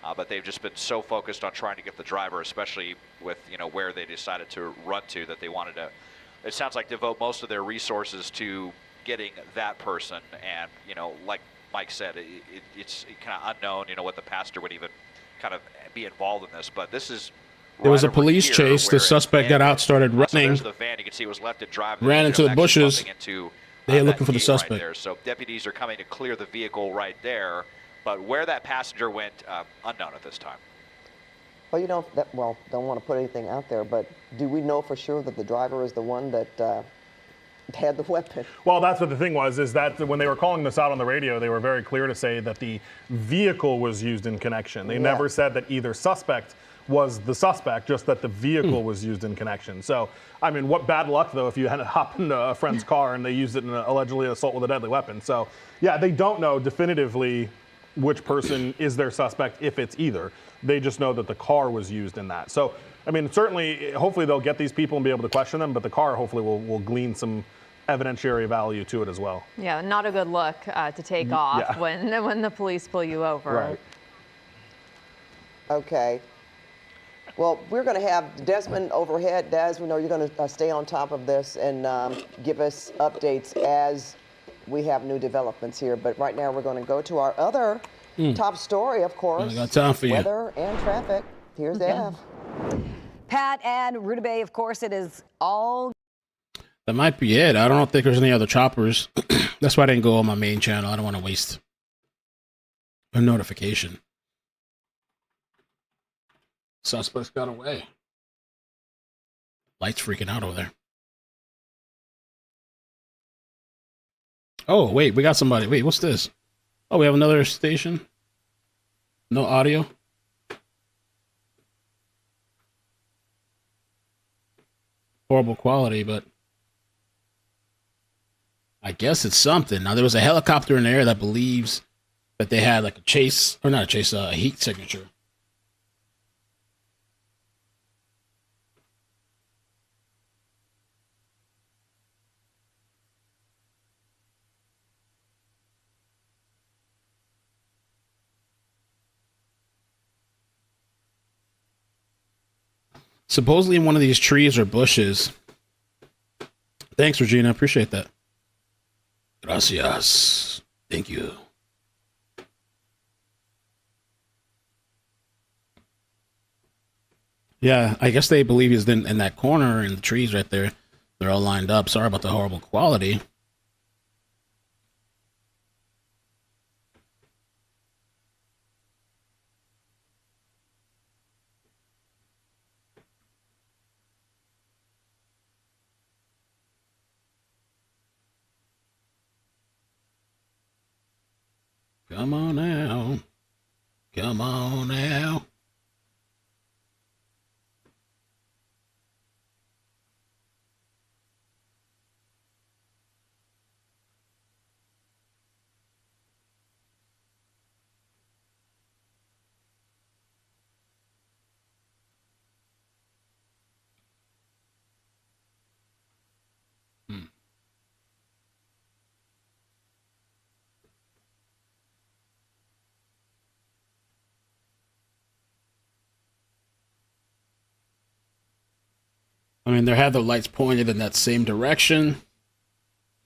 But they've just been so focused on trying to get the driver, especially with where they decided to run to, that they wanted to. It sounds like devote most of their resources to getting that person, and like Mike said, it's kind of unknown, what the pastor would even kind of be involved in this. But this is. There was a police chase. The suspect got out, started running. So the van, you can see it was left at drive. Ran into the bushes. They're looking for the suspect. There. So deputies are coming to clear the vehicle right there. But where that passenger went, unknown at this time. Well, don't want to put anything out there, but do we know for sure that the driver is the one that had the weapon? Well, that's what the thing was, is that when they were calling this out on the radio, they were very clear to say that the vehicle was used in connection. They never said that either suspect was the suspect, just that the vehicle was used in connection. So, I mean, what bad luck, though, if you had to hop into a friend's car and they used it in allegedly assault with a deadly weapon. So, yeah, they don't know definitively which person is their suspect, if it's either. They just know that the car was used in that. So, I mean, certainly, hopefully they'll get these people and be able to question them, but the car hopefully will glean some evidentiary value to it as well. Yeah, not a good look to take off when the police pull you over. Right. Okay. Well, we're going to have Desmond overhead. Des, we know you're going to stay on top of this and give us updates as we have new developments here. But right now we're going to go to our other top story, of course. I got time for you. Weather and traffic. Here's Ev. Pat and Rudabay, of course, it is all. That might be it. I don't think there's any other choppers. That's why I didn't go on my main channel. I don't want to waste a notification. Suspects got away. Lights freaking out over there. Oh, wait, we got somebody. Wait, what's this? Oh, we have another station. No audio. Horrible quality, but I guess it's something. Now, there was a helicopter in the air that believes that they had like a chase, or not a chase, a heat signature. Supposedly in one of these trees or bushes. Thanks, Regina. Appreciate that. Gracias. Thank you. Yeah, I guess they believe he's in that corner in the trees right there. They're all lined up. Sorry about the horrible quality. Come on now. Come on now. I mean, they have the lights pointed in that same direction.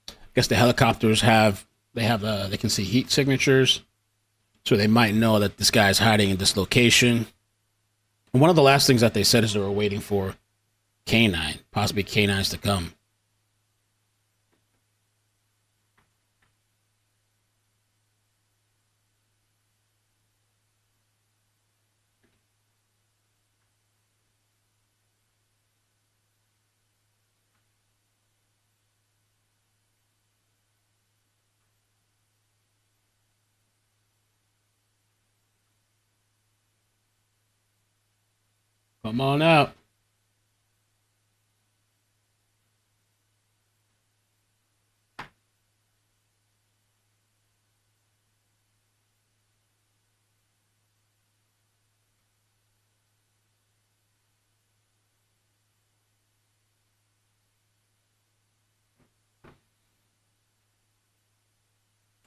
I guess the helicopters they can see heat signatures. So they might know that this guy's hiding in this location. And one of the last things that they said is they were waiting for possibly canines to come. Come on out.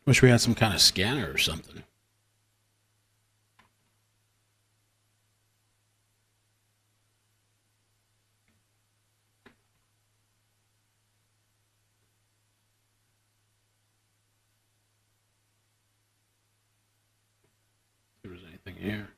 Wish we had some kind of scanner or something. here.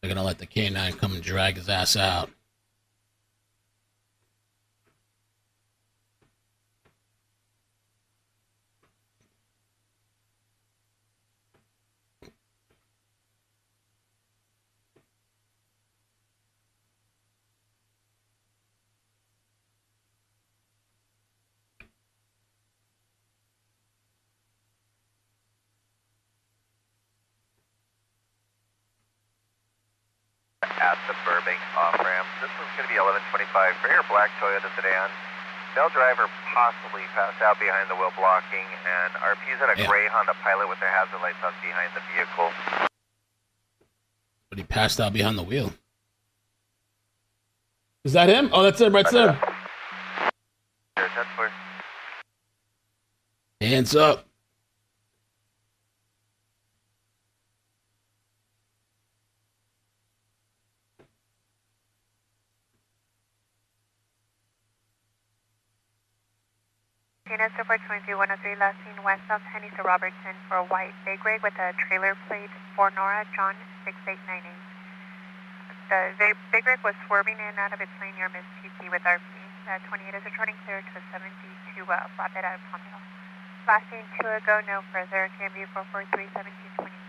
They're gonna let the K9 come and drag his ass out. At the Burbank off-ramp. This one's going to be 1125 for your black Toyota sedan. Male driver possibly passed out behind the wheel blocking, and RP's at a gray Honda Pilot with their hazard lights on behind the vehicle. But he passed out behind the wheel. Is that him? Oh, that's him right there. Hands up. Canada 423-103, last seen west of Henny to Robertson for a white big rig with a trailer plate for Nora John 6898. The big rig was swerving in and out of its lane near Miss TT with RP. 28 is returning clear to 72 flatbed out of Palmdale. Last seen 2 ago, no further. KMV 443 1727.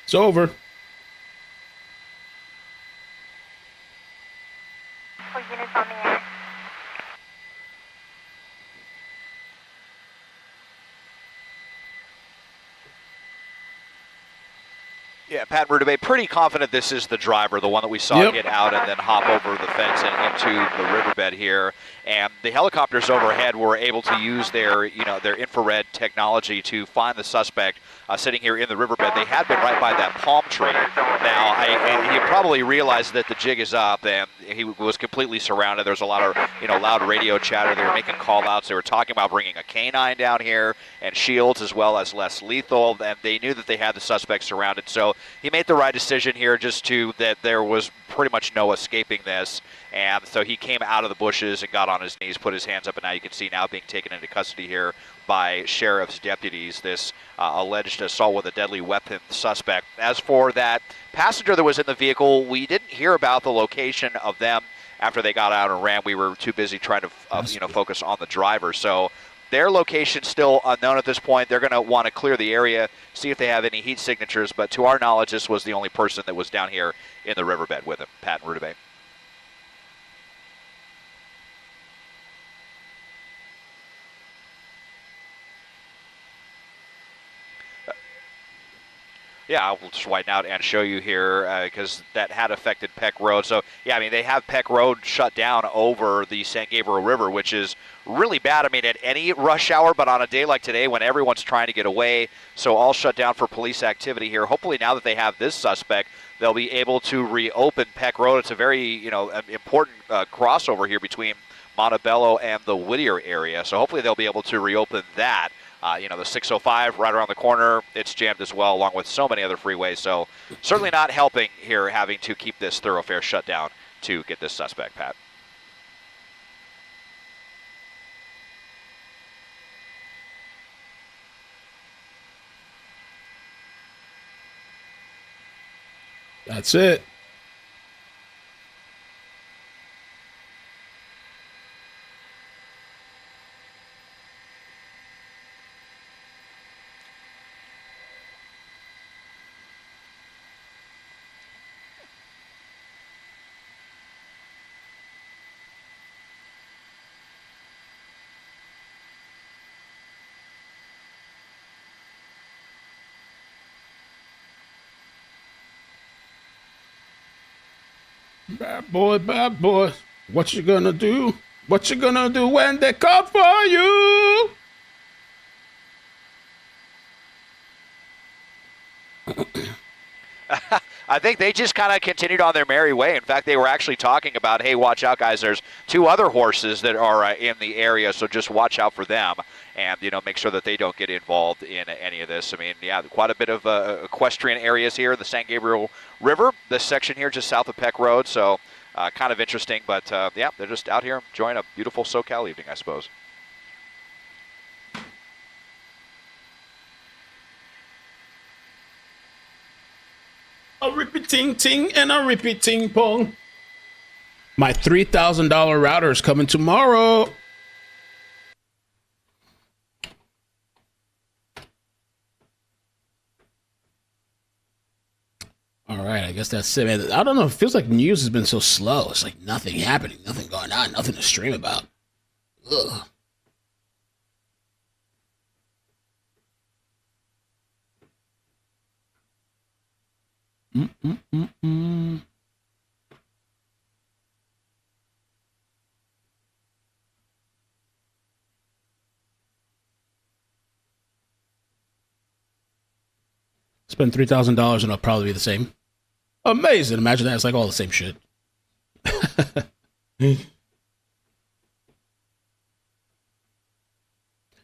It's over. Full units on the air. Yeah, Pat Rudabay, pretty confident this is the driver, the one that we saw get out and then hop over the fence and into the riverbed here. And the helicopters overhead were able to use their, their infrared technology to find the suspect sitting here in the riverbed. They had been right by that palm tree. Now, he probably realized that the jig is up, and he was completely surrounded. There was a lot of, loud radio chatter. They were making call-outs. They were talking about bringing a canine down here and shields as well as less lethal, and they knew that they had the suspect surrounded. So he made the right decision here, that there was pretty much no escaping this. And so he came out of the bushes and got on his knees, put his hands up, and now you can see now being taken into custody here by sheriff's deputies, this alleged assault with a deadly weapon suspect. As for that passenger that was in the vehicle, we didn't hear about the location of them after they got out and ran. We were too busy trying to focus on the driver. So their location still unknown at this point. They're going to want to clear the area, see if they have any heat signatures, but to our knowledge, this was the only person that was down here in the riverbed with him, Pat Rudabay. Yeah, I'll just widen out and show you here because that had affected Peck Road. So, yeah, I mean, they have Peck Road shut down over the San Gabriel River, which is really bad. I mean, at any rush hour, but on a day like today when everyone's trying to get away, so all shut down for police activity here. Hopefully now that they have this suspect, they'll be able to reopen Peck Road. It's a very, important crossover here between Montebello and the Whittier area. So hopefully they'll be able to reopen that. The 605 right around the corner, it's jammed as well, along with so many other freeways. So certainly not helping here having to keep this thoroughfare shut down to get this suspect, Pat. That's it. Bad boy. What you gonna do? What you gonna do when they come for you? I think they just kind of continued on their merry way. In fact, they were actually talking about, hey, watch out, guys. There's 2 other horses that are in the area, so just watch out for them and, make sure that they don't get involved in any of this. I mean, yeah, quite a bit of equestrian areas here in the San Gabriel River, this section here just south of Peck Road. So kind of interesting, but, yeah, they're just out here enjoying a beautiful SoCal evening, I suppose. A rippy ting ting and a rippy ting pong. My $3,000 router is coming tomorrow. All right, I guess that's it, man. I don't know. It feels like news has been so slow. It's like nothing happening, nothing going on, nothing to stream about. Ugh. Mm-mm-mm-mm. Spend $3,000 and it'll probably be the same. Amazing. Imagine that. It's like all the same shit.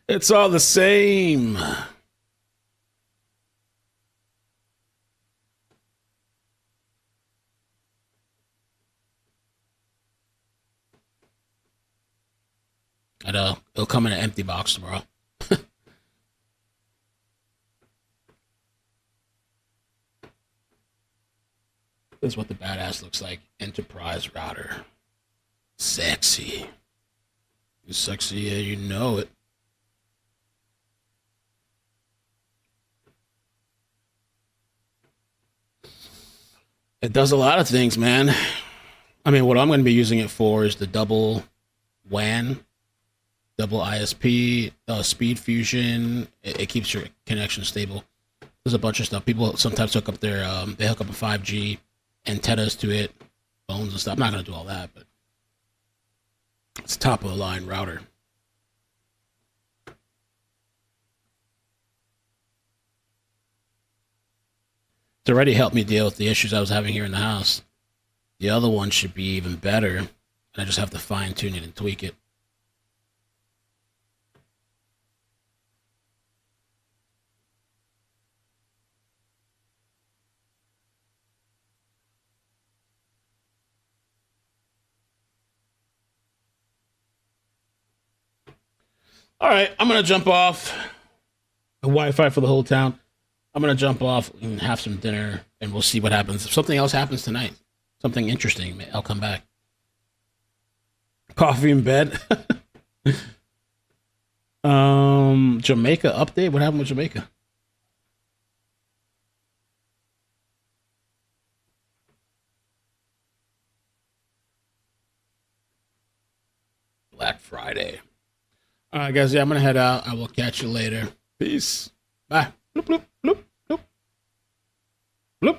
It's all the same. I know. It'll come in an empty box tomorrow. This is what the badass looks like. Enterprise router. Sexy. You're sexy, yeah, you know it. It does a lot of things, man. I mean, what I'm going to be using it for is the double WAN, double ISP, speed fusion. It keeps your connection stable. There's a bunch of stuff. People sometimes hook up their, they hook up a 5G antennas to it, phones and stuff. I'm not going to do all that, but it's top of the line router. It's already helped me deal with the issues I was having here in the house. The other one should be even better. I just have to fine tune it and tweak it. All right, I'm going to jump off. Wi-Fi for the whole town. I'm going to jump off and have some dinner, and we'll see what happens. If something else happens tonight, something interesting, I'll come back. Coffee in bed. Jamaica update. What happened with Jamaica? Black Friday. All right, guys. Yeah, I'm going to head out. I will catch you later. Peace. Bye. Bloop, bloop, bloop, bloop. Bloop.